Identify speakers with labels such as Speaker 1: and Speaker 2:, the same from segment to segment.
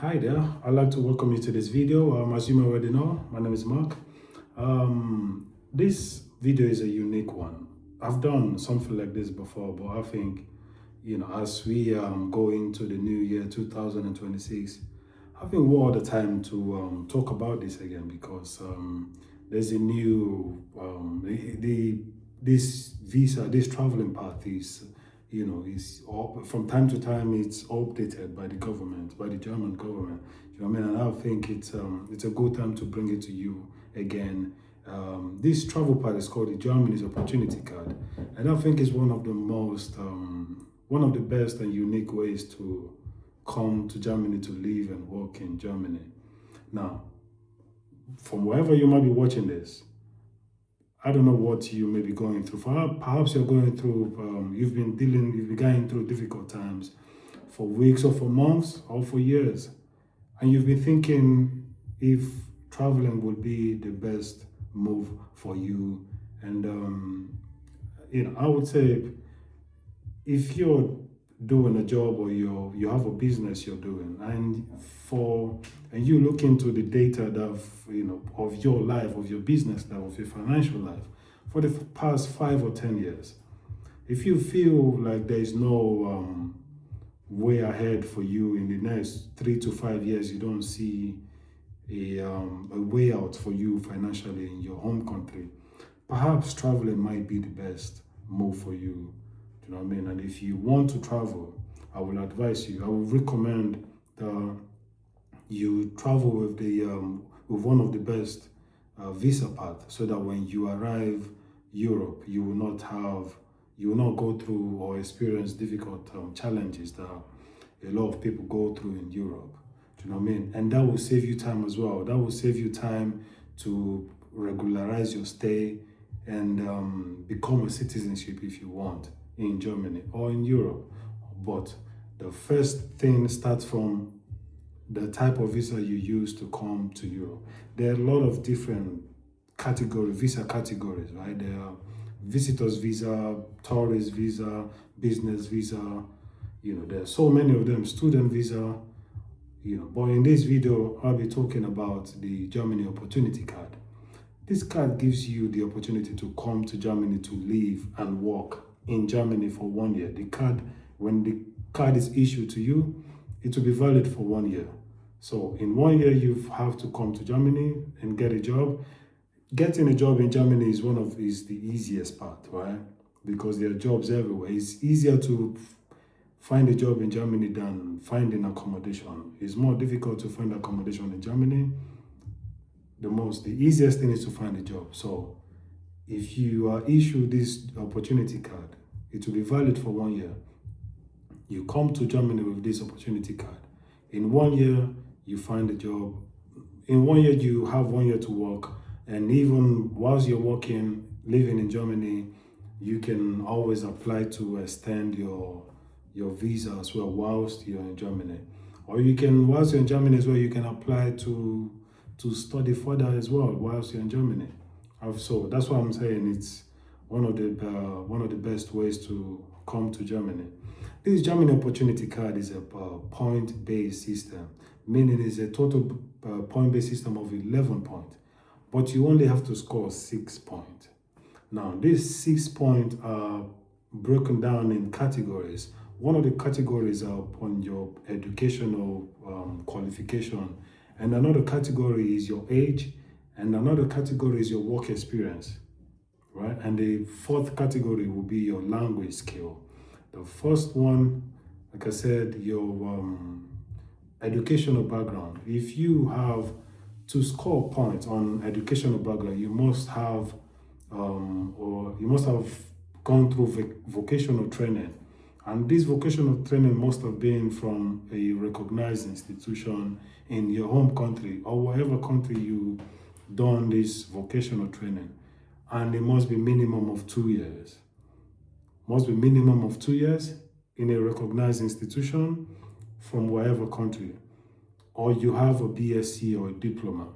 Speaker 1: Hi there, I'd like to welcome you to this video. As you may already know, my name is Mark. This video is a unique one. I've done something like this before, but I think, as we go into the new year 2026, I think we're all the time to talk about this again because there's a new, this visa, this traveling path from time to time it's updated by the government, by the German government. You know what I mean? And I think it's a good time to bring it to you again. This travel path is called the Germany's Opportunity Card, and I think it's one of one of the best and unique ways to come to Germany to live and work in Germany. Now, from wherever you might be watching this, I don't know what you may be going through. Perhaps you're going through, you've been going through difficult times for weeks or for months or for years. And you've been thinking if traveling would be the best move for you. And, I would say if you're doing a job or you have a business you're doing and you look into the data that of your life, of your business life, of your financial life for the past 5 or 10 years, if you feel like there is no way ahead for you in the next 3 to 5 years, you don't see a way out for you financially in your home country, perhaps traveling might be the best move for you. Do you know what I mean? And if you want to travel, I will advise you, I will recommend that you travel with with one of the best visa paths, so that when you arrive Europe, you will not go through or experience difficult challenges that a lot of people go through in Europe. Do you know what I mean? And that will save you time as well. That will save you time to regularize your stay and become a citizenship if you want in Germany or in Europe. But the first thing starts from the type of visa you use to come to Europe. There are a lot of different visa categories, right? There are visitors visa, tourist visa, business visa, there are so many of them, student visa, But in this video, I'll be talking about the Germany Opportunity Card. This card gives you the opportunity to come to Germany to live and work in Germany for 1 year. When the card is issued to you, it will be valid for 1 year. So in 1 year, you have to come to Germany and get a job. Getting a job in Germany is the easiest part, right? Because there are jobs everywhere. It's easier to find a job in Germany than finding accommodation. It's more difficult to find accommodation in Germany. The easiest thing is to find a job. So if you are issued this opportunity card, it will be valid for 1 year. You come to Germany with this opportunity card. In 1 year, you find a job. In 1 year, you have 1 year to work. And even whilst you're working, living in Germany, you can always apply to extend your visa as well whilst you're in Germany. Or whilst you're in Germany as well, you can apply to study further as well whilst you're in Germany. So that's why I'm saying it's one of the best ways to come to Germany. This Germany Opportunity Card is a point-based system, meaning it's a total point-based system of 11 points, but you only have to score 6 points. Now, these 6 points are broken down in categories. One of the categories are upon your educational qualification, and another category is your age, and another category is your work experience, right? And the fourth category will be your language skill. The first one, like I said, your educational background. If you have to score points on educational background, you must have gone through vocational training. And this vocational training must have been from a recognized institution in your home country or whatever country you done this vocational training. And it must be minimum of 2 years. Must be minimum of 2 years in a recognized institution from whatever country. Or you have a BSc or a diploma.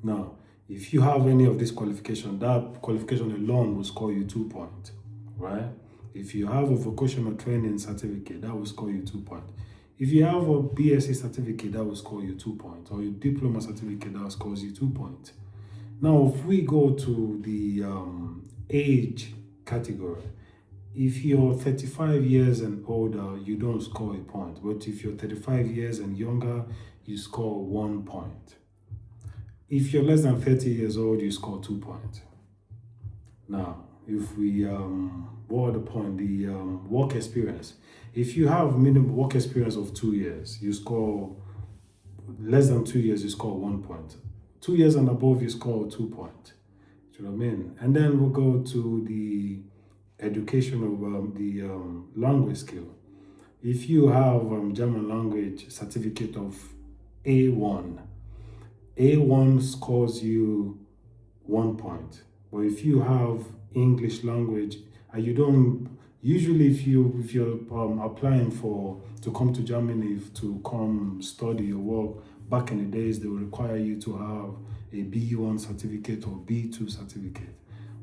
Speaker 1: Now, if you have any of this qualification, that qualification alone will score you 2 points, right? If you have a vocational training certificate, that will score you 2 points. If you have a BSc certificate, that will score you 2 points, or your diploma certificate, that scores you 2 points. Now, if we go to the age category, if you're 35 years and older, you don't score a point. But if you're 35 years and younger, you score 1 point. If you're less than 30 years old, you score 2 points. Now, if we, what are the point? The work experience. If you have minimum work experience of 2 years, you score less than 2 years, you score 1 point. 2 years and above, you score 2 points. Do you know what I mean? And then we'll go to the education of the language skill. If you have German language certificate of A1, A1 scores you 1 point. But if you have English language and you don't, usually if you're applying to come to Germany to come study or work, back in the days they will require you to have a B1 certificate or B2 certificate.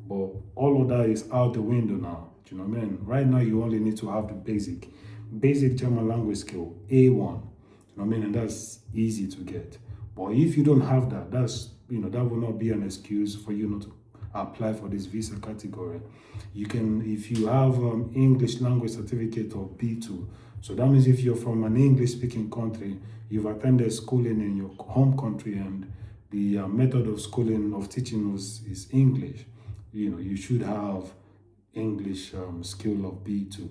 Speaker 1: But all of that is out the window now. Do you know what I mean? Right now you only need to have the basic German language skill, A1. Do you know what I mean? And that's easy to get. But if you don't have that, that will not be an excuse for you not to apply for this visa category. You can, if you have English language certificate of B2, so that means if you're from an English speaking country, you've attended schooling in your home country and the method of schooling, of teaching is English, you should have English skill of B2.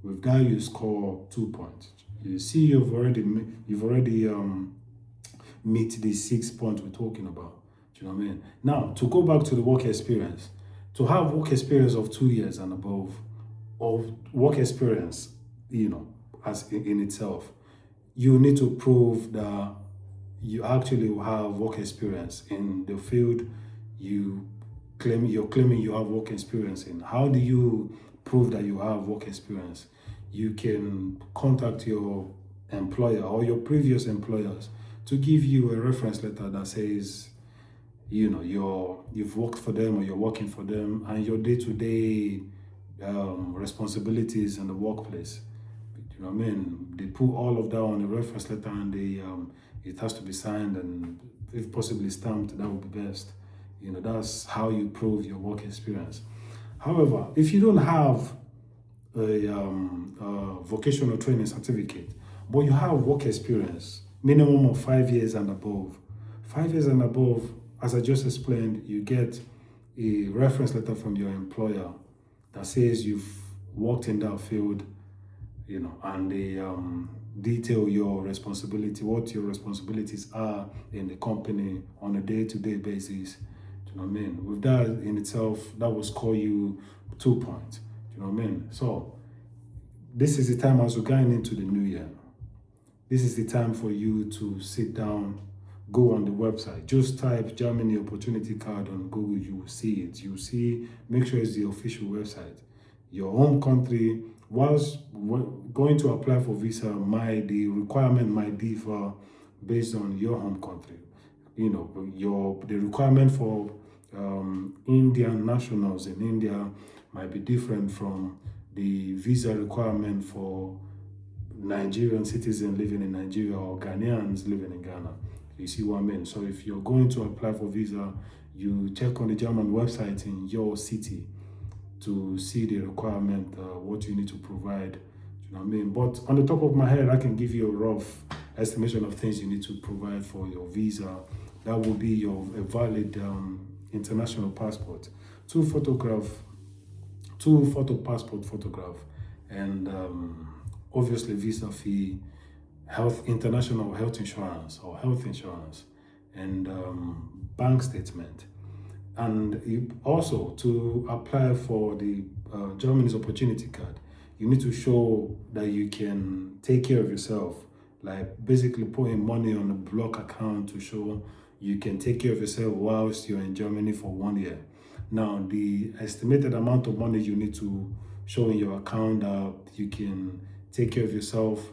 Speaker 1: With that, you score 2 points. You see, you've already meet the 6 points we're talking about. Do you know what I mean? Now, to go back to the work experience, to have work experience of 2 years and above, or work experience, as in itself, you need to prove that you actually have work experience in the field you're claiming you have work experience in. How do you prove that you have work experience? You can contact your employer or your previous employers to give you a reference letter that says, you've worked for them or you're working for them, and your day-to-day responsibilities in the workplace. You know what I mean? They put all of that on a reference letter, and it has to be signed and, if possibly, stamped. That would be best. That's how you prove your work experience. However, if you don't have a vocational training certificate, but you have work experience, minimum of 5 years and above. 5 years and above, as I just explained, you get a reference letter from your employer that says you've worked in that field, and they detail your responsibility, what your responsibilities are in the company on a day-to-day basis. Do you know what I mean? With that in itself, that will score you 2 points. Do you know what I mean? So this is the time, as we're going into the new year, this is the time for you to sit down, go on the website, just type Germany Opportunity Card on Google, you will see it. You see, make sure it's the official website. Your home country, whilst going to apply for visa, the requirement might differ based on your home country. The requirement for Indian nationals in India might be different from the visa requirement for Nigerian citizens living in Nigeria or Ghanaians living in Ghana. You see what I mean? So if you're going to apply for visa, you check on the German website in your city to see the requirement, what you need to provide. You know what I mean? But on the top of my head, I can give you a rough estimation of things you need to provide for your visa. That will be a valid international passport, two photo passport photograph, and obviously visa fee, international health insurance, and bank statement. And also, to apply for the Germany's Opportunity Card, you need to show that you can take care of yourself, like basically putting money on a block account to show you can take care of yourself whilst you're in Germany for 1 year. Now, the estimated amount of money you need to show in your account that you can take care of yourself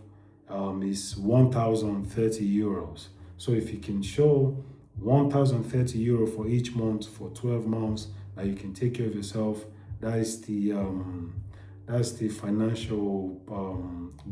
Speaker 1: is 1,030 euros. So if you can show 1,030 euro for each month for 12 months that you can take care of yourself, that's the financial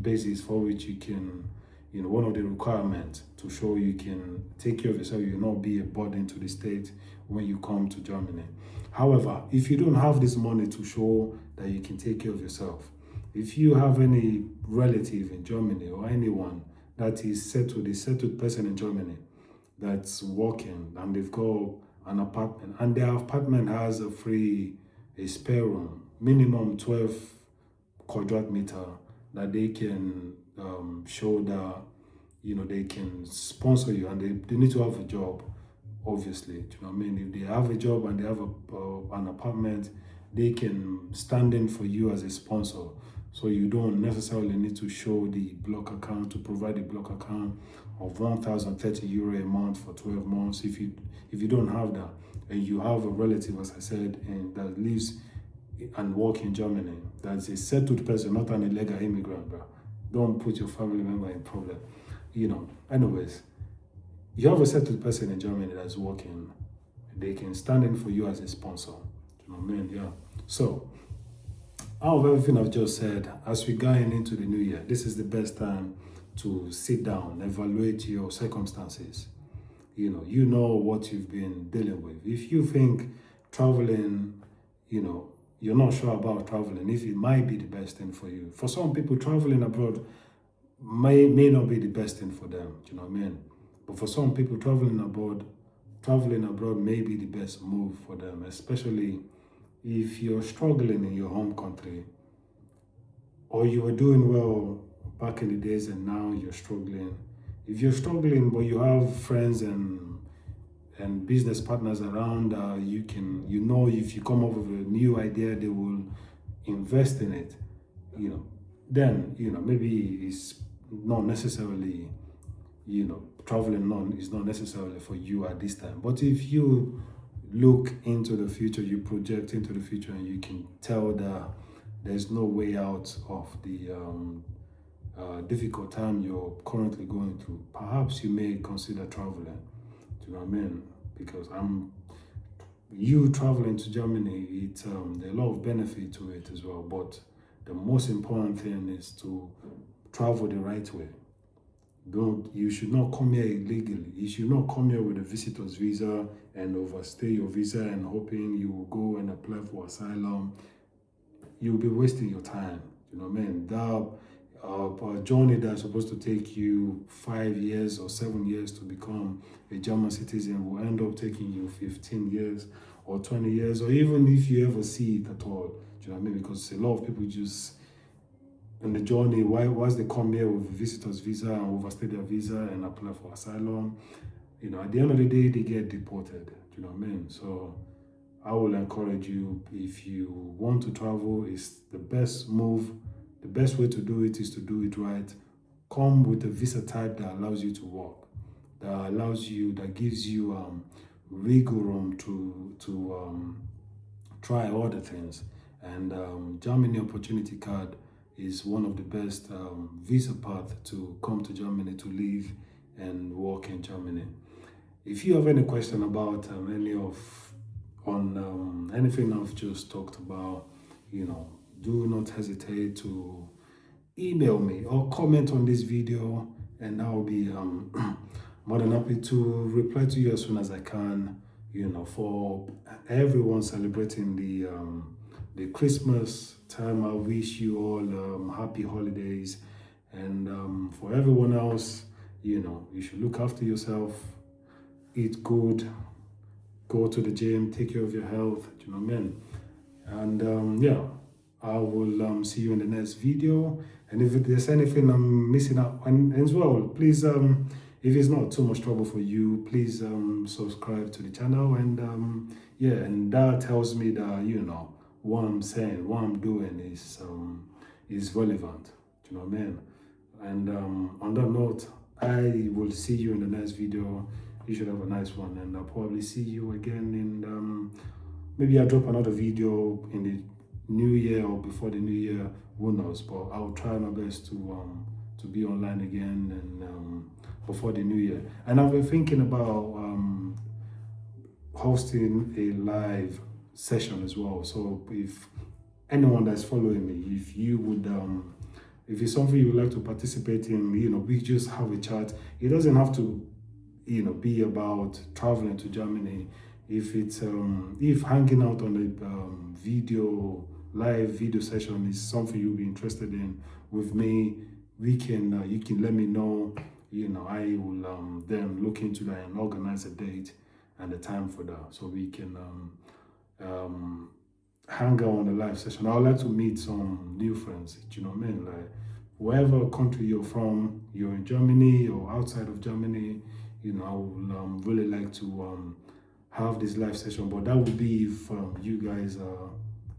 Speaker 1: basis for which you can one of the requirements to show you can take care of yourself, you will not be a burden to the state when you come to Germany. However, if you don't have this money to show that you can take care of yourself, if you have any relative in Germany or anyone that is settled, a settled person in Germany that's working and they've got an apartment and their apartment has a spare room, minimum 12 quadrat meter, that they can show that they can sponsor you, and they need to have a job, obviously. Do you know what I mean? If they have a job and they have an apartment, they can stand in for you as a sponsor. So you don't necessarily need to show the block account, to provide a block account of 1,030 euro a month for 12 months. If you don't have that, and you have a relative, as I said, and that lives and work in Germany, that's a settled person, not an illegal immigrant, bro. Don't put your family member in problem. Anyways, you have a settled person in Germany that's working, they can stand in for you as a sponsor. You know what I mean? Yeah. So, out of everything I've just said, as we're going into the new year, this is the best time to sit down, evaluate your circumstances. You know what you've been dealing with. If you think traveling, you're not sure about traveling, if it might be the best thing for you. For some people, traveling abroad may not be the best thing for them. Do you know what I mean? But for some people, traveling abroad may be the best move for them, especially if you're struggling in your home country, or you were doing well back in the days and now you're struggling. If you're struggling but you have friends and business partners around, if you come up with a new idea, they will invest in it. Then maybe it's not necessarily, traveling is not necessarily for you at this time. But if you look into the future, you project into the future, and you can tell that there's no way out of the difficult time you're currently going through, perhaps you may consider traveling. Do you know what I mean? Because you traveling to Germany, there's a lot of benefit to it as well. But the most important thing is to travel the right way. You should not come here illegally. You should not come here with a visitor's visa and overstay your visa and hoping you will go and apply for asylum. You'll be wasting your time. You know what I mean? That journey that's supposed to take you 5 years or 7 years to become a German citizen will end up taking you 15 years or 20 years, or even if you ever see it at all. Do you know what I mean? Because a lot of people just on the journey, once they come here with a visitor's visa and overstay their visa and apply for asylum, at the end of the day, they get deported. Do you know what I mean? So I will encourage you, if you want to travel, it's the best move. The best way to do it is to do it right. Come with a visa type that allows you to work, that gives you wiggle room to try other things. And Germany Opportunity Card is one of the best visa paths to come to Germany, to live and work in Germany. If you have any question about anything I've just talked about, do not hesitate to email me or comment on this video, and I'll be more than happy to reply to you as soon as I can. For everyone celebrating the Christmas time, I wish you all happy holidays. And for everyone else, you should look after yourself, eat good, go to the gym, take care of your health. Do you know what I mean? And yeah, I will see you in the next video. And if there's anything I'm missing out, and as well, please, if it's not too much trouble for you, please subscribe to the channel. And yeah, and that tells me that what I'm saying, what I'm doing is relevant. Do you know what I mean? And on that note, I will see you in the next video. You should have a nice one, and I'll probably see you again in maybe I'll drop another video in the new year or before the new year, who knows, but I'll try my best to be online again and before the new year. And I've been thinking about hosting a live session as well. So if anyone that's following me, if you would If it's something you would like to participate in, we just have a chat. It doesn't have to, be about traveling to Germany. If it's if hanging out on a live video session is something you'll be interested in with me, we can you can let me know. I will then look into that and organize a date and a time for that, so we can hang out on the live session. I would like to meet some new friends. You know what I mean? Like wherever country you're from, you're in Germany or outside of Germany. I would really like to have this live session, but that would be if you guys are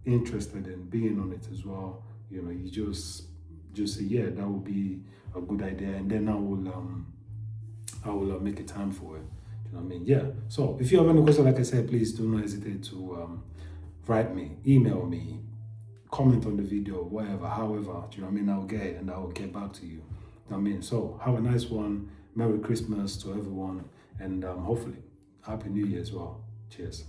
Speaker 1: interested in being on it as well. You just say yeah, that would be a good idea, and then I will make a time for it. You know what I mean? Yeah. So if you have any question, like I said, please do not hesitate to write me, email me, comment on the video, whatever, however. Do you know what I mean? I'll get it and I'll get back to you. You know what I mean? So have a nice one. Merry Christmas to everyone, and hopefully Happy New Year as well. Cheers.